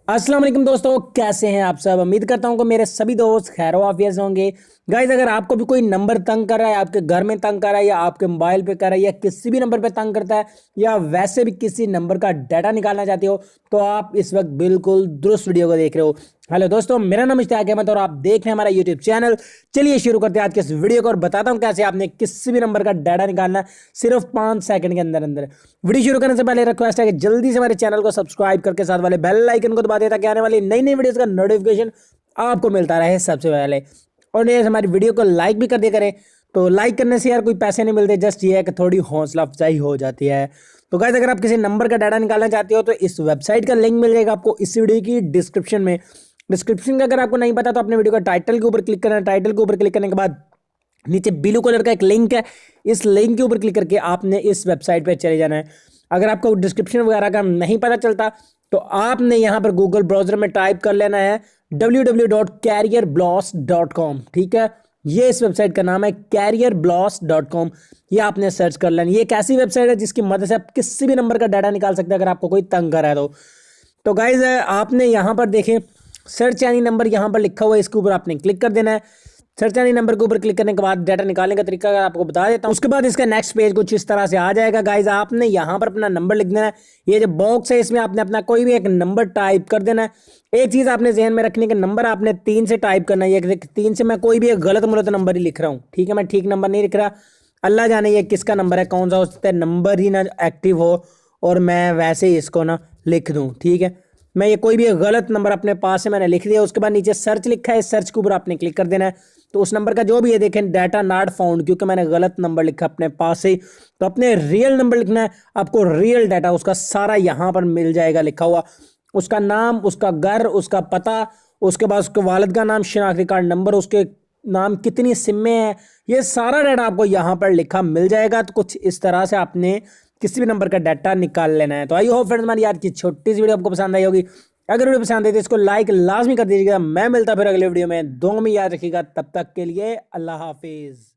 अस्सलाम वालेकुम दोस्तों, कैसे हैं आप सब। उम्मीद करता हूं कि मेरे सभी दोस्त खैर वाफियत से होंगे। गाइज, अगर आपको भी कोई नंबर तंग कर रहा है, आपके घर में तंग कर रहा है या आपके मोबाइल पे कर रहा है या किसी भी नंबर पे तंग करता है या वैसे भी किसी नंबर का डाटा निकालना चाहते हो तो आप इस वक्त बिल्कुल दुरुस्त वीडियो को देख रहे हो। हेलो दोस्तों, मेरा नाम इश्तियाक अहमद और आप देख रहे हैं हमारा यूट्यूब चैनल। चलिए शुरू करते हैं आज के इस वीडियो को और बताता हूं कैसे आपने किसी भी नंबर का डाटा निकालना है सिर्फ 5 सेकंड के अंदर अंदर। वीडियो शुरू करने से पहले रिक्वेस्ट है कि जल्दी से हमारे चैनल को सब्सक्राइब करके साथ वाले बेल आइकन को दबा दें ताकि आने वाली नई नई वीडियोस का नोटिफिकेशन आपको मिलता रहे सबसे पहले। और ये हमारी वीडियो को लाइक भी कर दिया करें। तो लाइक करने से यार कोई पैसे नहीं मिलते, जस्ट ये है कि थोड़ी हौसला अफजाई हो जाती है। तो गाइस, अगर आप किसी नंबर का डाटा निकालना चाहते हो तो इस वेबसाइट का लिंक मिल जाएगा आपको इस वीडियो की डिस्क्रिप्शन में। डिस्क्रिप्शन का अगर आपको नहीं पता तो अपने वीडियो का टाइटल के ऊपर क्लिक करना है। टाइटल के ऊपर क्लिक करने के बाद नीचे ब्लू कलर का एक लिंक है, इस लिंक के ऊपर क्लिक करके आपने इस वेबसाइट पे चले जाना है। अगर आपको डिस्क्रिप्शन वगैरह का नहीं पता चलता तो आपने यहाँ पर गूगल ब्राउजर में टाइप कर लेना है www.careerblast.com। ठीक है, ये इस वेबसाइट का नाम है careerblast.com। ये आपने सर्च कर लेना। ये एक ऐसी वेबसाइट है जिसकी मदद से आप किसी भी नंबर का डाटा निकाल सकते हैं अगर आपको कोई तंग कर रहा है तो गाइज, आपने यहाँ पर देखें सर्च एनी नंबर यहाँ पर लिखा हुआ है, इसके ऊपर आपने क्लिक कर देना है। सर्च एनी नंबर के ऊपर क्लिक करने के बाद डाटा निकालने का तरीका अगर आपको बता देता हूँ। उसके बाद इसका नेक्स्ट पेज कुछ इस तरह से आ जाएगा। गाइज, आपने यहाँ पर अपना नंबर लिख देना है। ये जो बॉक्स है इसमें आपने अपना कोई भी एक नंबर टाइप कर देना है। एक चीज़ आपने जहन में रखनी है कि नंबर आपने 3 से टाइप करना है। 3 से मैं कोई भी एक गलत मुलत नंबर ही लिख रहा हूँ, ठीक है, मैं ठीक नंबर नहीं लिख रहा। अल्लाह जाने ये किसका नंबर है, कौन सा, हो सकता है नंबर ही ना एक्टिव हो और मैं वैसे ही इसको ना लिख दूँ। ठीक है, मैं ये कोई भी गलत नंबर अपने पास से मैंने लिख दिया। उसके बाद नीचे सर्च लिखा है, सर्च के ऊपर आपने क्लिक कर देना है। तो उस नंबर का जो भी है देखें डाटा नॉट फाउंड, क्योंकि मैंने गलत नंबर लिखा अपने पास से। तो अपने रियल नंबर लिखना है आपको, रियल डाटा उसका सारा यहाँ पर मिल जाएगा लिखा हुआ। उसका नाम, उसका घर, उसका पता, उसके बाद उसके वालिद का नाम, शनाख्ती कार्ड नंबर, उसके नाम, कितनी सिमें हैं, ये सारा डाटा आपको यहाँ पर लिखा मिल जाएगा। तो कुछ इस तरह से आपने किसी भी नंबर का डाटा निकाल लेना है। तो आई होप फ्रेंड्स हमारी आज की छोटी सी वीडियो आपको पसंद आई होगी। अगर वीडियो पसंद आई तो इसको लाइक लाजमी कर दीजिएगा। मैं मिलता फिर अगले वीडियो में, दुआ में याद रखिएगा। तब तक के लिए अल्लाह हाफिज।